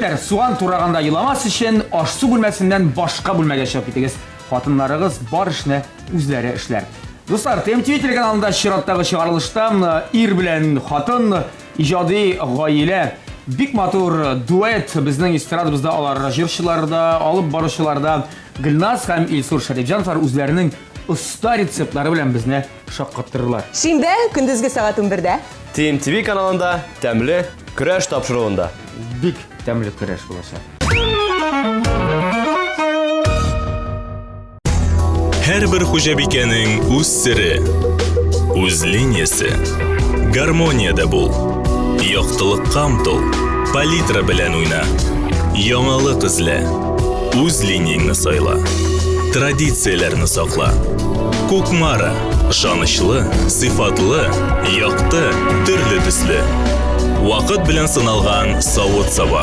Егетләр, суган тураганда еламас өчен аш-су бүлмәсеннән башка бүлмәгә чыгып китегез. Хатыннарыгыз бар эшне үзләре эшләр. Дуслар, ТМТV телеканалында чираттагы чыгарылышта ир белән хатын иҗади гаилә бик матур дуэт безнең эстрадабызда алар җырчыларда, алып баручыларда Гөлназ һәм Илсур Шәрифҗановлар үзләренең уста рецептлары белән безне шаккаттырырлар. Шиндә көндезге сәгать 11-дә ТМТV каналында тәмле көрәш тапшыруында. Бик тәмле көрәш булачак. Һәрбер хуҗабикәнең үз сире, үз линиясе. Гармониядә бул. Яктылыкка омтыл, палитра белән уйна. Яңалык эзлә, үз линияңне сайла. Традицияләрне сакла. Кукмара, ышанычлы, сыйфатлы, якты, төрле төсле. Вакыт белән сыналган савыт-саба.